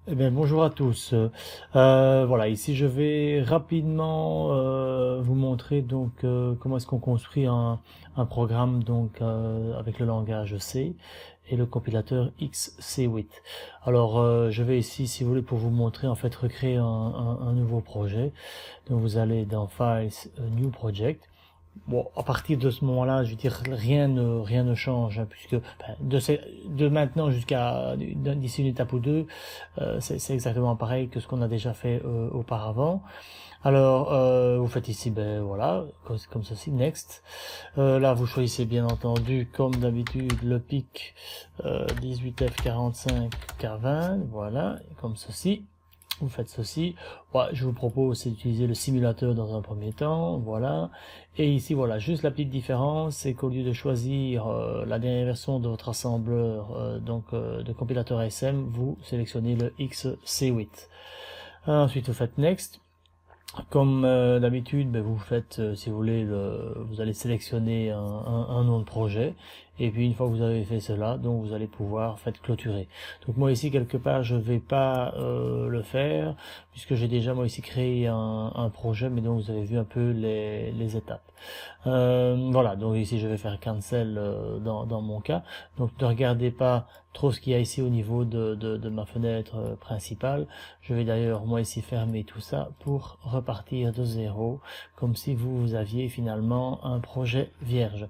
Eh bien, bonjour à tous. Voilà, ici je vais rapidement vous montrer donc comment est-ce qu'on construit un programme donc avec le langage C et le compilateur XC8. Alors je vais ici, si vous voulez, pour vous montrer en fait recréer un nouveau projet. Donc vous allez dans Files, New Project. Bon, à partir de ce moment-là, je veux dire, rien ne change, hein, puisque de maintenant jusqu'à d'ici une étape ou deux, c'est exactement pareil que ce qu'on a déjà fait auparavant. Alors, vous faites ici, ben voilà, comme ceci, next. Là, vous choisissez bien entendu, comme d'habitude, le pic 18F45K20, voilà, comme ceci. Vous faites ceci. Ouais, je vous propose c'est d'utiliser le simulateur dans un premier temps, voilà. Et ici, voilà, juste la petite différence, c'est qu'au lieu de choisir la dernière version de votre assembleur, de compilateur ASM, vous sélectionnez le XC8. Ensuite, vous faites Next. Comme d'habitude, ben, vous faites, si vous voulez, vous allez sélectionner un nom de projet. Et puis une fois que vous avez fait cela, donc vous allez pouvoir en fait clôturer. Donc moi ici quelque part je vais pas le faire puisque j'ai déjà moi ici créé un projet, mais donc vous avez vu un peu les étapes. Voilà, donc ici je vais faire cancel dans mon cas. Donc ne regardez pas trop ce qu'il y a ici au niveau de ma fenêtre principale. Je vais d'ailleurs moi ici fermer tout ça pour repartir de zéro, comme si vous aviez finalement un projet vierge.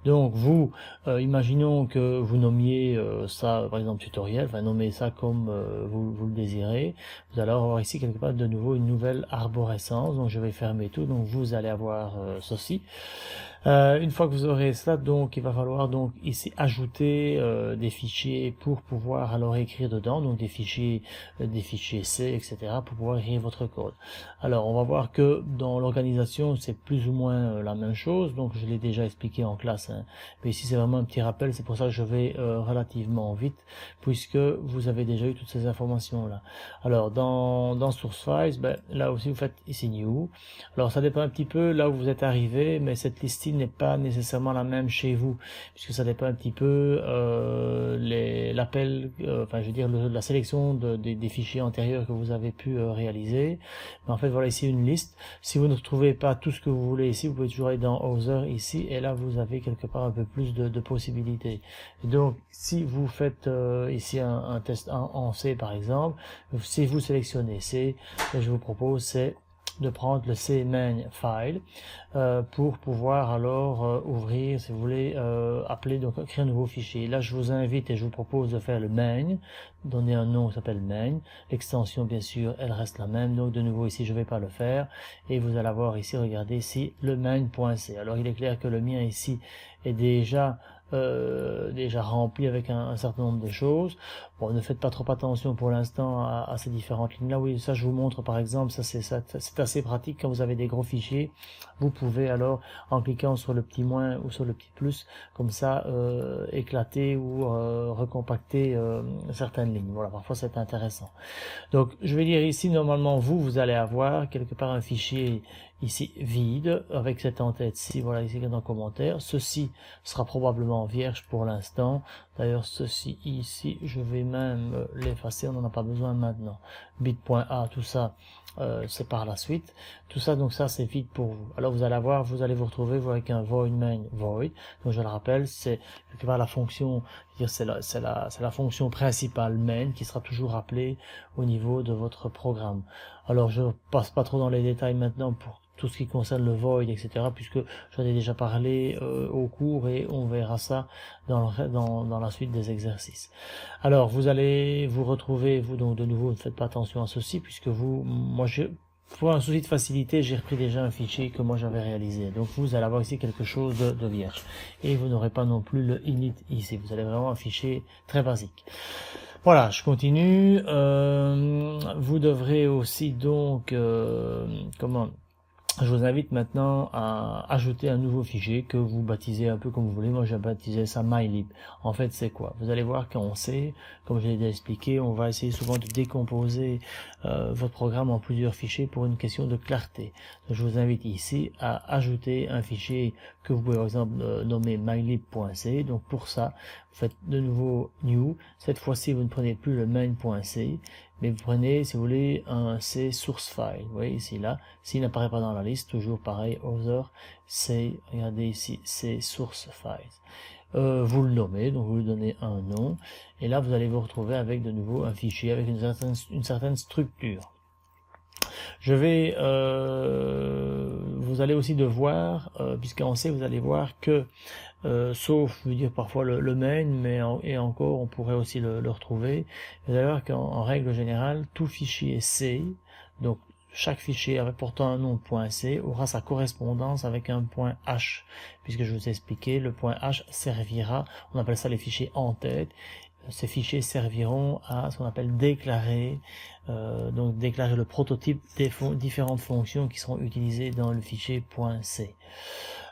Donc vous, imaginons que vous nommiez ça par exemple tutoriel, enfin nommez ça comme vous le désirez. Vous allez avoir ici quelque part de nouveau une nouvelle arborescence, donc je vais fermer tout, donc vous allez avoir ceci. Une fois que vous aurez cela, donc il va falloir donc ici ajouter des fichiers pour pouvoir alors écrire dedans, donc des fichiers C, etc. pour pouvoir écrire votre code. Alors on va voir que dans l'organisation c'est plus ou moins la même chose, donc je l'ai déjà expliqué en classe, hein. Mais ici c'est vraiment un petit rappel, c'est pour ça que je vais relativement vite, puisque vous avez déjà eu toutes ces informations là. Alors dans Source Files, ben, là aussi vous faites ici New. Alors ça dépend un petit peu là où vous êtes arrivé, mais cette liste n'est pas nécessairement la même chez vous, puisque ça dépend un petit peu l'appel, enfin je veux dire la sélection des fichiers antérieurs que vous avez pu réaliser. Mais en fait voilà ici une liste. Si vous ne trouvez pas tout ce que vous voulez ici, vous pouvez toujours aller dans Other ici, et là vous avez quelque part un peu plus de possibilités. Et donc si vous faites ici un test en C par exemple, si vous sélectionnez C, je vous propose c'est de prendre le cmain file pour pouvoir alors ouvrir, si vous voulez, appeler, donc créer un nouveau fichier. Là, je vous invite et je vous propose de faire le main, donner un nom qui s'appelle main. L'extension, bien sûr, elle reste la même. Donc, de nouveau, ici, je ne vais pas le faire. Et vous allez avoir ici, regardez ici, le main.c. Alors, il est clair que le mien ici est déjà rempli avec un certain nombre de choses. Bon, ne faites pas trop attention pour l'instant à ces différentes lignes là. Oui, ça je vous montre par exemple, ça c'est assez pratique quand vous avez des gros fichiers. Vous pouvez alors en cliquant sur le petit moins ou sur le petit plus comme ça éclater ou recompacter certaines lignes. Voilà, parfois c'est intéressant. Donc je vais dire ici normalement vous allez avoir quelque part un fichier ici vide avec cette en-tête-ci, voilà ici dans commentaire. Ceci sera probablement vierge pour l'instant. D'ailleurs ceci ici je vais même l'effacer, on n'en a pas besoin maintenant. Bit.a, tout ça c'est par la suite. Tout ça donc ça c'est vide pour vous. Alors vous allez avoir, vous allez vous retrouver avec un void main void. Donc je le rappelle, c'est quelque part la fonction, c'est la fonction principale main qui sera toujours appelée au niveau de votre programme. Alors je passe pas trop dans les détails maintenant pour tout ce qui concerne le void, etc., puisque j'en ai déjà parlé au cours et on verra ça dans la suite des exercices. Alors vous allez vous retrouver, vous donc de nouveau ne faites pas attention à ceci, puisque pour un souci de facilité, j'ai repris déjà un fichier que moi j'avais réalisé. Donc vous allez avoir ici quelque chose de vierge. Et vous n'aurez pas non plus le init ici. Vous avez vraiment un fichier très basique. Voilà, je continue. Vous devrez aussi donc, je vous invite maintenant à ajouter un nouveau fichier que vous baptisez un peu comme vous voulez. Moi, j'ai baptisé ça mylib. En fait, c'est quoi? Vous allez voir qu'on sait, comme je l'ai déjà expliqué, on va essayer souvent de décomposer votre programme en plusieurs fichiers pour une question de clarté. Donc, je vous invite ici à ajouter un fichier que vous pouvez par exemple nommer mylib.c. Donc pour ça, vous faites de nouveau new. Cette fois-ci, vous ne prenez plus le main.c, mais vous prenez, si vous voulez, un C source file. Vous voyez ici, là, s'il n'apparaît pas dans la liste, toujours pareil, other, c'est, regardez ici, c'est source files. Vous le nommez, donc vous lui donnez un nom, et là vous allez vous retrouver avec de nouveau un fichier avec une certaine structure. Je vais, vous allez aussi devoir, puisqu'en C, vous allez voir que, sauf, je veux dire, parfois le main, mais et encore, on pourrait aussi le retrouver. Vous allez voir qu'en règle générale, tout fichier C, donc chaque fichier portant un nom .c aura sa correspondance avec un .h, puisque je vous ai expliqué, le .h servira, on appelle ça les fichiers en tête. Ces fichiers serviront à ce qu'on appelle déclarer, donc déclarer le prototype des différentes fonctions qui seront utilisées dans le fichier .c.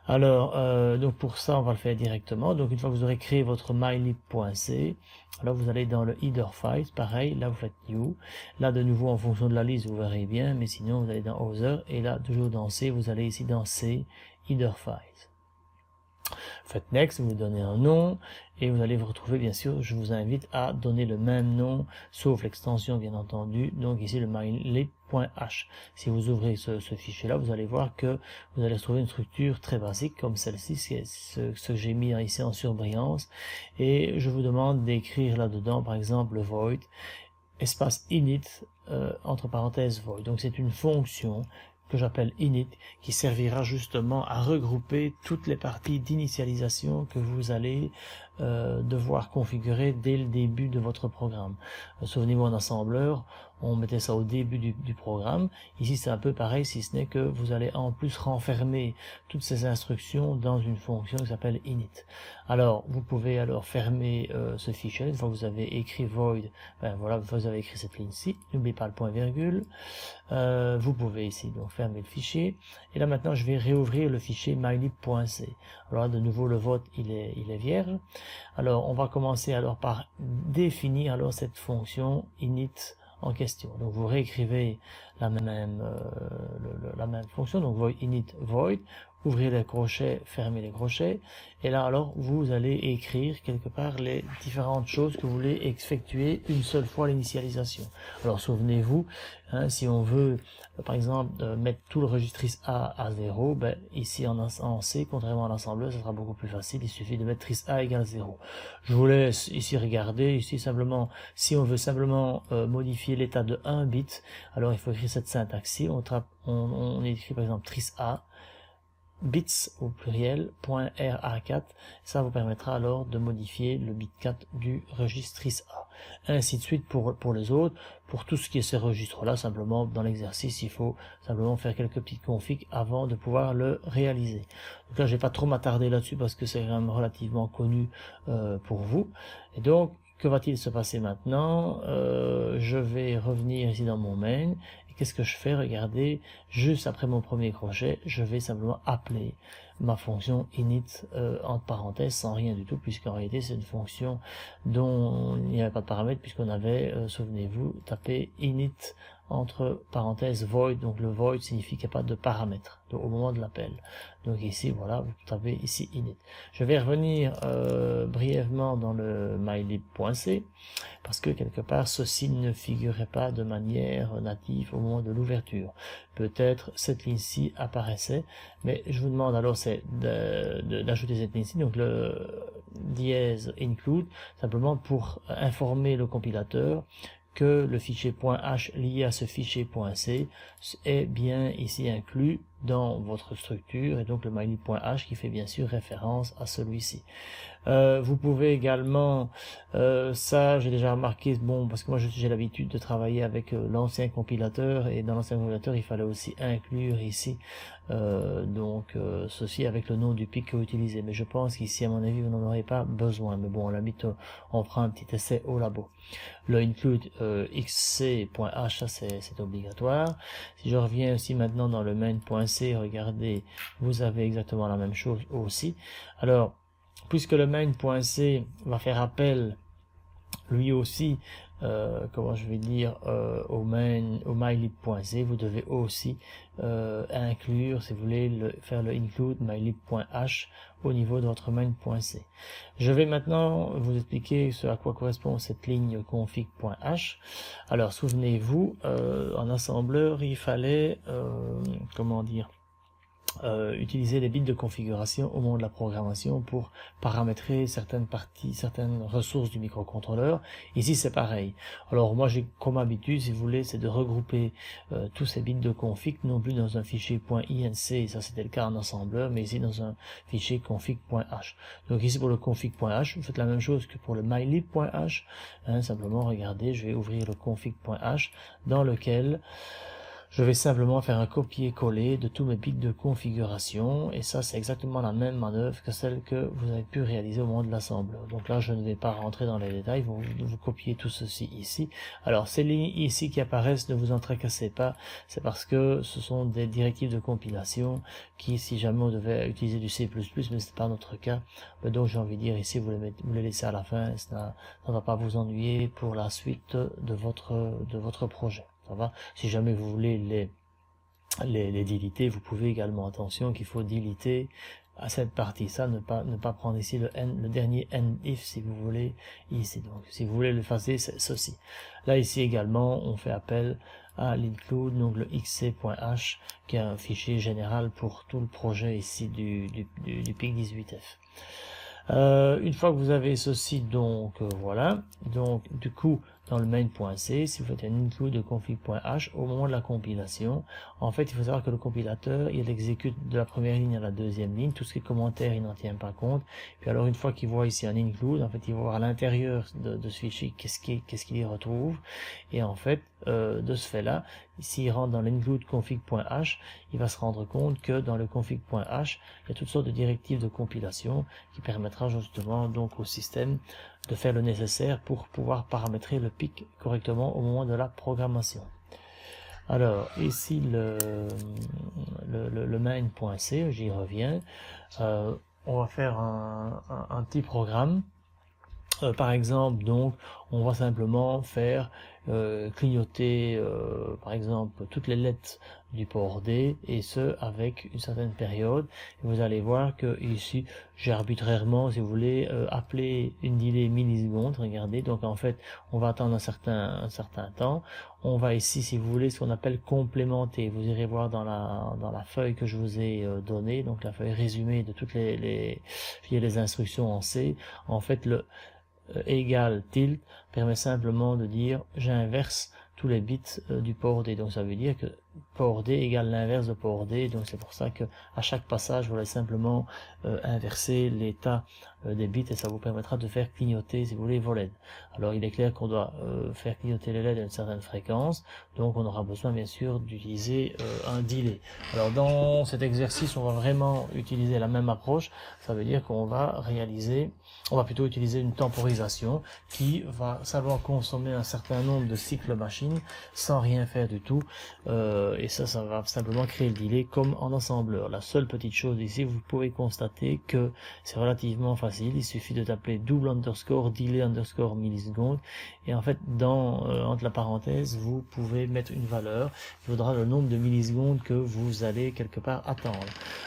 Alors, donc pour ça, on va le faire directement. Donc une fois que vous aurez créé votre mylib.c, alors vous allez dans le header files, pareil, là vous faites new. Là de nouveau en fonction de la liste, vous verrez bien, mais sinon vous allez dans other, et là toujours dans C, vous allez ici dans C, header files. Faites next, vous donnez un nom, et vous allez vous retrouver, bien sûr, je vous invite à donner le même nom, sauf l'extension bien entendu, donc ici le mylib.h. Si vous ouvrez ce fichier-là, vous allez voir que vous allez trouver une structure très basique comme celle-ci, c'est ce que j'ai mis ici en surbrillance, et je vous demande d'écrire là-dedans, par exemple, le void, espace init, entre parenthèses void. Donc c'est une fonction que j'appelle init, qui servira justement à regrouper toutes les parties d'initialisation que vous allez devoir configurer dès le début de votre programme. Souvenez-vous, en assembleur, on mettait ça au début du programme. Ici, c'est un peu pareil, si ce n'est que vous allez en plus renfermer toutes ces instructions dans une fonction qui s'appelle init. Alors, vous pouvez alors fermer ce fichier. Une fois que vous avez écrit void, ben voilà, vous avez écrit cette ligne-ci. N'oubliez pas le point virgule. Vous pouvez ici donc fermer le fichier. Et là maintenant, je vais réouvrir le fichier mylib.c. Alors là, de nouveau, le vote il est vierge. Alors, on va commencer alors par définir alors cette fonction init en question. Donc vous réécrivez la même fonction, donc void init void, ouvrez les crochets, fermez les crochets, et là alors vous allez écrire quelque part les différentes choses que vous voulez effectuer une seule fois l'initialisation. Alors souvenez-vous, hein, si on veut par exemple mettre tout le registre A à 0, ben, ici en C, contrairement à l'assembleur, ça sera beaucoup plus facile, il suffit de mettre tris A égale 0. Je vous laisse ici regarder, ici simplement, si on veut simplement modifier l'état de 1 bit, alors il faut écrire cette syntaxe-ci, on écrit par exemple tris A, bits au pluriel, .ra4, ça vous permettra alors de modifier le bit 4 du registre tris A. Ainsi de suite pour les autres. Pour tout ce qui est ces registres-là, simplement dans l'exercice, il faut simplement faire quelques petites configs avant de pouvoir le réaliser. Donc là, je vais pas trop m'attarder là-dessus parce que c'est quand même relativement connu pour vous. Et donc, que va-t-il se passer maintenant? Je vais revenir ici dans mon main. Qu'est-ce que je fais? Regardez, juste après mon premier crochet, je vais simplement appeler ma fonction init entre parenthèses sans rien du tout, puisqu'en réalité c'est une fonction dont il n'y avait pas de paramètres, puisqu'on avait, souvenez-vous, tapé init entre parenthèses void, donc le void signifie qu'il n'y a pas de paramètres au moment de l'appel. Donc ici, voilà, vous tapez ici init. Je vais revenir brièvement dans le mylib.c, parce que quelque part, ceci ne figurait pas de manière native au moment de l'ouverture. Peut-être cette ligne-ci apparaissait, mais je vous demande alors c'est d'ajouter cette ligne-ci, donc le dièse include, simplement pour informer le compilateur que le fichier .h lié à ce fichier .c est bien ici inclus dans votre structure, et donc le mylib.h qui fait bien sûr référence à celui-ci. Vous pouvez également, ça j'ai déjà remarqué, bon parce que moi j'ai l'habitude de travailler avec l'ancien compilateur, et dans l'ancien compilateur il fallait aussi inclure ici ceci avec le nom du pic que vous utilisez, mais je pense qu'ici à mon avis vous n'en aurez pas besoin, mais bon à la limite on fera un petit essai au labo. Le include xc.h, ça c'est obligatoire. Si je reviens aussi maintenant dans le main.c, regardez, vous avez exactement la même chose aussi. Alors puisque le main.c va faire appel lui aussi, comment je vais dire, au mylib.c, vous devez aussi inclure, si vous voulez, faire le include mylib.h au niveau de votre main.c. Je vais maintenant vous expliquer ce à quoi correspond cette ligne config.h. Alors, souvenez-vous, en assembleur, il fallait, comment dire, utiliser les bits de configuration au moment de la programmation pour paramétrer certaines parties, certaines ressources du microcontrôleur. Ici, c'est pareil. Alors, moi, j'ai comme habitude, si vous voulez, c'est de regrouper tous ces bits de config, non plus dans un fichier .inc, ça c'était le cas en assembleur, mais ici dans un fichier config.h. Donc ici, pour le config.h, vous faites la même chose que pour le mylib.h. Simplement, regardez, je vais ouvrir le config.h dans lequel je vais simplement faire un copier-coller de tous mes bits de configuration, et ça c'est exactement la même manœuvre que celle que vous avez pu réaliser au moment de l'assembleur. Donc là je ne vais pas rentrer dans les détails, vous copiez tout ceci ici. Alors ces lignes ici qui apparaissent, ne vous en tracassez pas, c'est parce que ce sont des directives de compilation qui, si jamais on devait utiliser du C++, mais c'est pas notre cas, donc j'ai envie de dire ici vous les laissez à la fin, ça ne va pas vous ennuyer pour la suite de votre projet. Ça va. Si jamais vous voulez les deleter, vous pouvez également, attention qu'il faut deleter à cette partie, ça, ne pas prendre ici le dernier end if si vous voulez ici. Donc si vous voulez l'effacer, c'est ceci. Là ici également, on fait appel à l'include, donc le xc.h, qui est un fichier général pour tout le projet ici du PIC18F. Une fois que vous avez ceci, donc voilà, donc du coup dans le main.c, si vous faites un include de config.h au moment de la compilation, en fait il faut savoir que le compilateur il exécute de la première ligne à la deuxième ligne, tout ce qui est commentaire il n'en tient pas compte, puis alors une fois qu'il voit ici un include, en fait il va voir à l'intérieur de ce fichier qu'est-ce qu'il y retrouve, et en fait de ce fait là, s'il rentre dans l'include config.h, il va se rendre compte que dans le config.h il y a toutes sortes de directives de compilation qui permettra justement donc au système de faire le nécessaire pour pouvoir paramétrer le PIC correctement au moment de la programmation. Alors ici le main.c, j'y reviens, on va faire un petit programme. Par exemple, donc, on va simplement faire clignoter, par exemple, toutes les lettres du port D, et ce, avec une certaine période. Et vous allez voir que ici, j'ai arbitrairement, si vous voulez, appelé une delay millisecondes. Regardez, donc en fait, on va attendre un certain temps. On va ici, si vous voulez, ce qu'on appelle complémenter. Vous irez voir dans la feuille que je vous ai donnée, donc la feuille résumée de toutes les instructions en C. En fait, le égal tilt permet simplement de dire j'inverse tous les bits du port D. Donc ça veut dire que port D égale l'inverse de port D. Donc c'est pour ça que à chaque passage vous allez simplement inverser l'état des bits, et ça vous permettra de faire clignoter, si vous voulez, vos LED. Alors il est clair qu'on doit faire clignoter les LED à une certaine fréquence, donc on aura besoin bien sûr d'utiliser un delay. Alors dans cet exercice on va vraiment utiliser la même approche. Ça veut dire qu'on va plutôt utiliser une temporisation qui va savoir consommer un certain nombre de cycles machines sans rien faire du tout, et ça va simplement créer le delay comme en assembleur. La seule petite chose ici, vous pouvez constater que c'est relativement facile, il suffit de taper double underscore delay underscore millisecondes, et en fait entre la parenthèse vous pouvez mettre une valeur qui vaudra le nombre de millisecondes que vous allez quelque part attendre.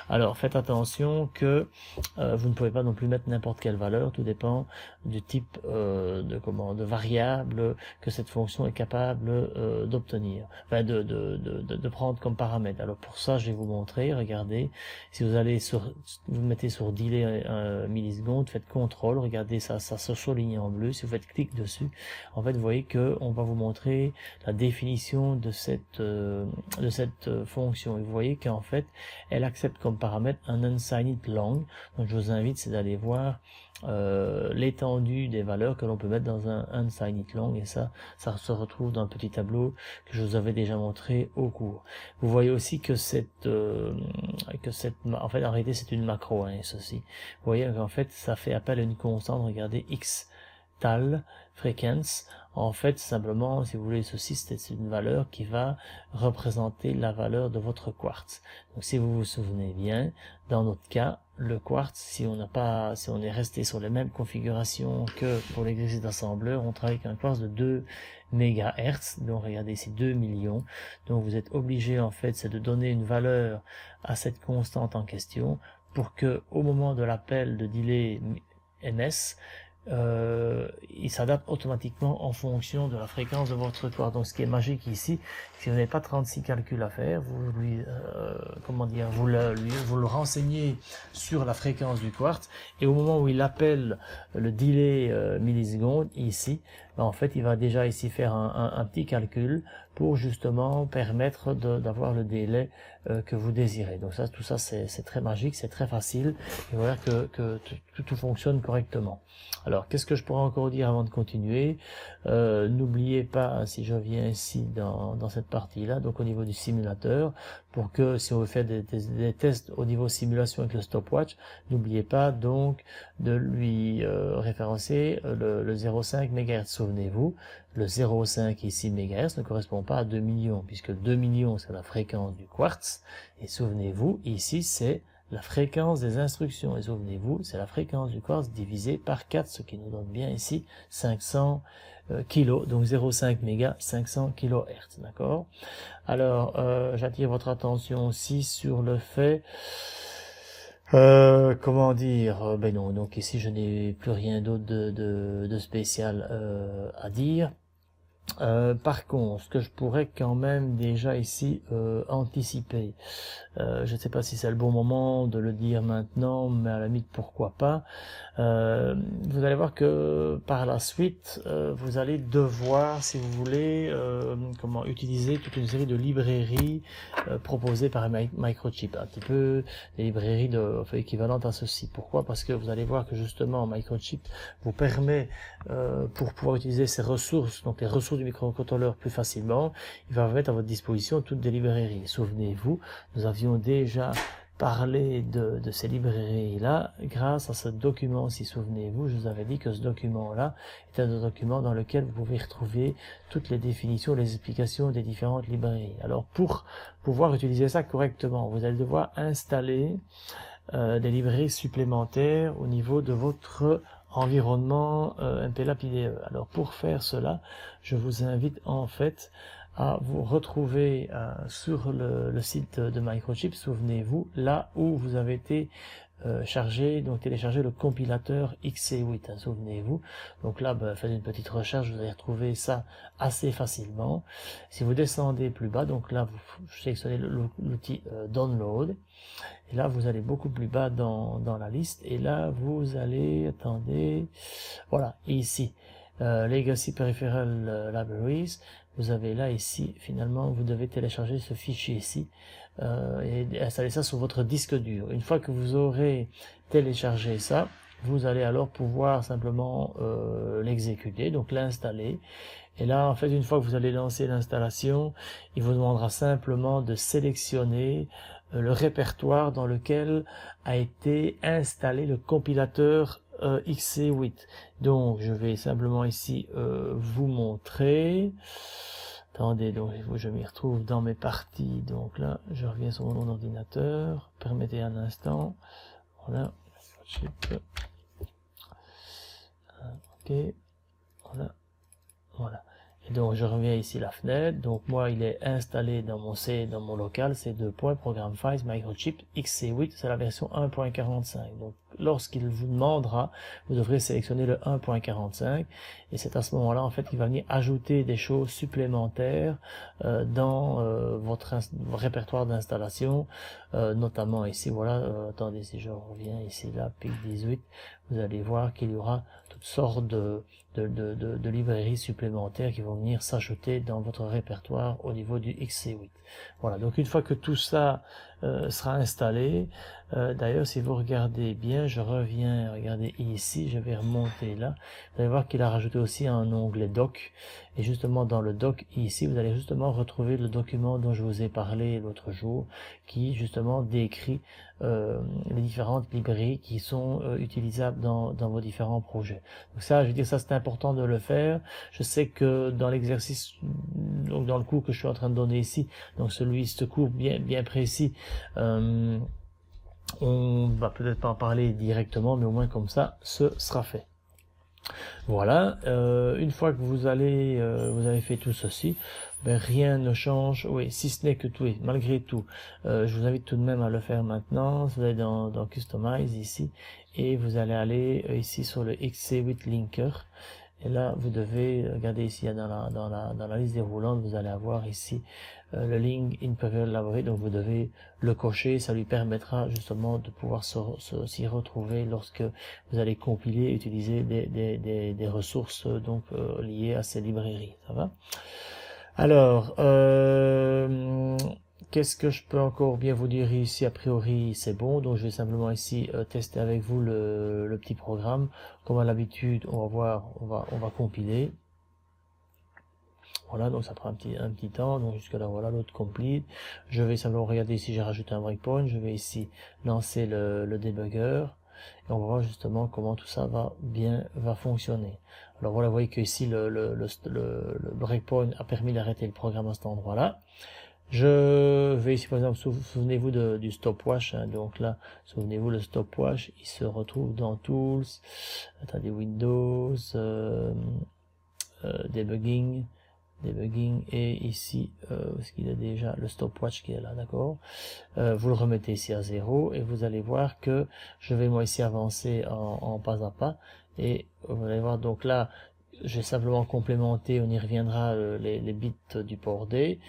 Alors faites attention que vous ne pouvez pas non plus mettre n'importe quelle valeur, tout dépend du type de variable que cette fonction est capable d'obtenir, enfin de prendre comme paramètre. Alors pour ça je vais vous montrer, regardez, si vous allez vous mettez sur delay millisecondes, faites contrôle, regardez ça se souligne en bleu, si vous faites clic dessus, en fait vous voyez que on va vous montrer la définition de cette fonction, et vous voyez qu'en fait elle accepte comme paramètre un unsigned long. Donc je vous invite c'est d'aller voir l'étendue des valeurs que l'on peut mettre dans un unsigned long, et ça se retrouve dans le petit tableau que je vous avais déjà montré au cours. Vous voyez aussi que en fait réalité c'est une macro, ceci. Vous voyez qu'en fait ça fait appel à une constante, regardez, x tal frequency. En fait, simplement, si vous voulez, ceci, c'est une valeur qui va représenter la valeur de votre quartz. Donc, si vous vous souvenez bien, dans notre cas, le quartz, si on est resté sur les mêmes configurations que pour l'exercice d'assembleur, on travaille avec un quartz de 2 MHz. Donc, regardez ici, 2 millions. Donc, vous êtes obligé, en fait, c'est de donner une valeur à cette constante en question pour que, au moment de l'appel de delay ms, il s'adapte automatiquement en fonction de la fréquence de votre quartz. Donc ce qui est magique ici, si vous n'avez pas 36 calculs à faire, vous lui, vous le renseignez sur la fréquence du quartz, et au moment où il appelle le delay milliseconde ici, en fait il va déjà ici faire un petit calcul pour justement permettre d'avoir le délai que vous désirez. Donc ça, tout ça c'est très magique, c'est très facile, et voilà que tout fonctionne correctement. Alors, qu'est-ce que je pourrais encore dire avant de continuer? N'oubliez pas, si je viens ici dans cette partie-là, donc au niveau du simulateur, pour que si on veut faire des tests au niveau simulation avec le stopwatch, n'oubliez pas donc de lui référencer le 0,5 MHz. Souvenez-vous, le 0,5 ici MHz ne correspond pas à 2 millions, puisque 2 millions c'est la fréquence du quartz, et souvenez-vous, ici c'est la fréquence des instructions, et souvenez-vous, c'est la fréquence du quartz divisé par 4, ce qui nous donne bien ici 500 kg, donc 0,5 mégas, 500 kHz, d'accord? Alors, j'attire votre attention aussi sur le fait, comment dire, ben non, donc ici je n'ai plus rien d'autre de spécial à dire. Par contre, ce que je pourrais quand même déjà ici anticiper, je ne sais pas si c'est le bon moment de le dire maintenant, mais à la limite pourquoi pas. Vous allez voir que par la suite, vous allez devoir, si vous voulez, utiliser toute une série de librairies proposées par Microchip, un petit peu des librairies équivalentes à ceci. Pourquoi? Parce que vous allez voir que justement Microchip vous permet, pour pouvoir utiliser ces ressources, donc les ressources du microcontrôleur plus facilement, il va vous mettre à votre disposition toutes des librairies. Souvenez-vous, nous avions déjà parlé de ces librairies-là grâce à ce document. Si souvenez-vous, je vous avais dit que ce document-là est un document dans lequel vous pouvez retrouver toutes les définitions, les explications des différentes librairies. Alors pour pouvoir utiliser ça correctement, vous allez devoir installer des librairies supplémentaires au niveau de votre environnement MPLAB IDE. Alors pour faire cela, je vous invite en fait à vous retrouver sur le site de Microchip, souvenez-vous, là où vous avez été télécharger le compilateur XC8, souvenez-vous. Donc là, faites une petite recherche, vous allez retrouver ça assez facilement. Si vous descendez plus bas, donc là, vous sélectionnez l'outil Download, et là, vous allez beaucoup plus bas dans la liste, et là, vous allez, attendez, voilà, et ici, Legacy Peripheral Libraries, vous avez là ici, finalement, vous devez télécharger ce fichier ici et installer ça sur votre disque dur. Une fois que vous aurez téléchargé ça, vous allez alors pouvoir simplement l'exécuter, donc l'installer. Et là, en fait, une fois que vous allez lancer l'installation, il vous demandera simplement de sélectionner le répertoire dans lequel a été installé le compilateur XC8. Donc je vais simplement ici vous montrer. Attendez, donc je m'y retrouve dans mes parties. Donc là, je reviens sur mon ordinateur. Permettez un instant. Voilà. Ok. Voilà. Voilà. Et donc je reviens ici la fenêtre. Donc moi il est installé dans mon local, c'est Program Files Microchip XC8, c'est la version 1.45. Donc lorsqu'il vous demandera, vous devrez sélectionner le 1.45 et c'est à ce moment-là en fait qu'il va venir ajouter des choses supplémentaires dans votre répertoire d'installation, notamment ici, voilà, attendez, si je reviens ici là, PIC 18, vous allez voir qu'il y aura toutes sortes de librairies supplémentaires qui vont venir s'ajouter dans votre répertoire au niveau du XC8. Voilà, donc une fois que tout ça sera installé. D'ailleurs, si vous regardez bien, je reviens, regardez ici, je vais remonter là, vous allez voir qu'il a rajouté aussi un onglet doc, et justement dans le doc ici, vous allez justement retrouver le document dont je vous ai parlé l'autre jour, qui justement décrit les différentes librairies qui sont utilisables dans vos différents projets. Donc ça, je veux dire, ça c'est important de le faire. Je sais que dans l'exercice, donc dans le cours que je suis en train de donner ici, donc ce cours bien précis, on va peut-être pas en parler directement, mais au moins comme ça, ce sera fait. Voilà, une fois que vous avez fait tout ceci, ben rien ne change, oui, si ce n'est que tout, malgré tout, je vous invite tout de même à le faire maintenant. Vous allez dans Customize ici, et vous allez aller ici sur le XC8 Linker. Et là, vous devez regarder ici dans la liste déroulante, vous allez avoir ici le link in Preview Library, donc vous devez le cocher, ça lui permettra justement de pouvoir s'y retrouver lorsque vous allez compiler et utiliser des ressources donc liées à ces librairies. Ça va? Alors, qu'est-ce que je peux encore bien vous dire ici? A priori, c'est bon. Donc, je vais simplement ici tester avec vous le petit programme. Comme à l'habitude, on va voir, on va compiler. Voilà, donc ça prend un petit temps. Donc, jusque là, voilà, l'autre complete. Je vais simplement regarder ici, j'ai rajouté un breakpoint. Je vais ici lancer le debugger. Et on va voir justement comment tout ça va fonctionner. Alors voilà, vous voyez que ici le breakpoint a permis d'arrêter le programme à cet endroit-là. Je vais ici par exemple, souvenez-vous du stopwatch, hein, donc là, souvenez-vous le stopwatch, il se retrouve dans Tools, attendez, Windows, Debugging, et ici, est-ce qu'il y a déjà le stopwatch qui est là, d'accord? Vous le remettez ici à 0 et vous allez voir que je vais moi ici avancer en pas à pas, et vous allez voir donc là, j'ai simplement complémenté, on y reviendra, les bits du port D.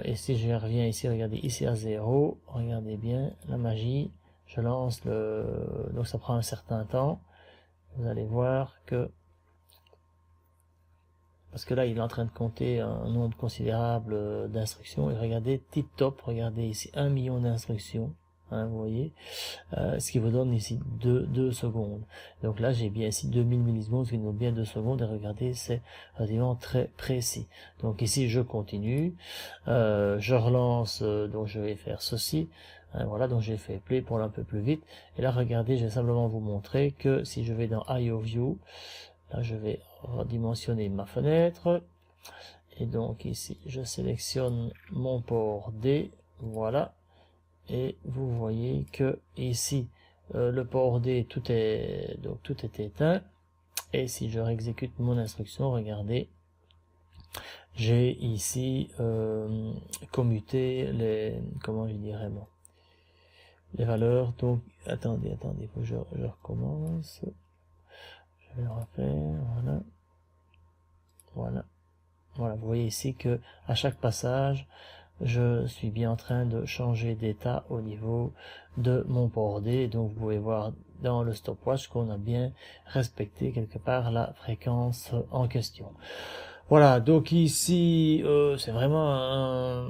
Et si je reviens ici, regardez ici à 0, regardez bien la magie, je lance donc ça prend un certain temps, vous allez voir que, parce que là il est en train de compter un nombre considérable d'instructions, et regardez, tip top, regardez ici 1 million d'instructions, hein, vous voyez, ce qui vous donne ici 2 secondes. Donc là j'ai bien ici 2000 millisecondes, ce qui nous donne bien 2 secondes, et regardez, c'est relativement très précis. Donc ici je continue, je relance, donc je vais faire ceci, hein, voilà, donc j'ai fait play pour aller un peu plus vite, et là regardez, je vais simplement vous montrer que si je vais dans IO View, là je vais redimensionner ma fenêtre, et donc ici je sélectionne mon port D, voilà, et vous voyez que ici le port D tout est éteint, et si je réexécute mon instruction, regardez, j'ai ici commuté comment je dirais moi, les valeurs. Donc attendez, faut que je recommence, je vais le refaire, voilà, vous voyez ici que à chaque passage je suis bien en train de changer d'état au niveau de mon port D. Donc vous pouvez voir dans le stopwatch qu'on a bien respecté quelque part la fréquence en question. Voilà, donc ici c'est vraiment un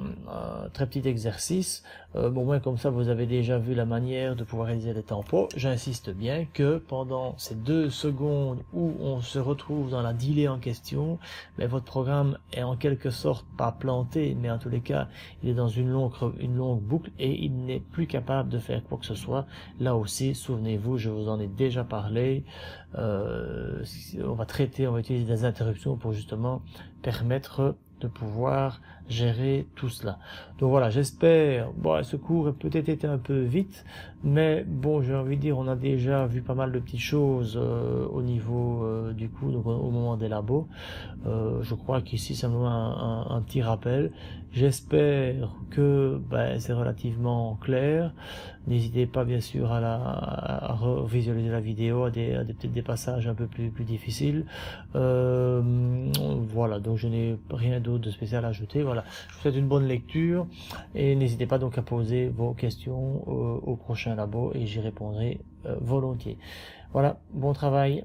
très petit exercice. Bon, moins comme ça vous avez déjà vu la manière de pouvoir réaliser les tempos. J'insiste bien que pendant ces 2 secondes où on se retrouve dans la delay en question, mais votre programme est en quelque sorte pas planté, mais en tous les cas il est dans une longue boucle, et il n'est plus capable de faire quoi que ce soit. Là aussi, souvenez-vous, je vous en ai déjà parlé, on va utiliser des interruptions pour justement permettre de pouvoir gérer tout cela. Donc voilà, j'espère, bon, ce cours a peut-être été un peu vite, mais bon, j'ai envie de dire, on a déjà vu pas mal de petites choses au niveau du coup, donc au moment des labos. Je crois qu'ici simplement un petit rappel. J'espère que c'est relativement clair. N'hésitez pas bien sûr à revisualiser la vidéo, à peut-être des passages un peu plus difficiles. Voilà, donc je n'ai rien d'autre de spécial à ajouter. Voilà, je vous souhaite une bonne lecture, et n'hésitez pas donc à poser vos questions au prochain labo, et j'y répondrai volontiers. Voilà, bon travail.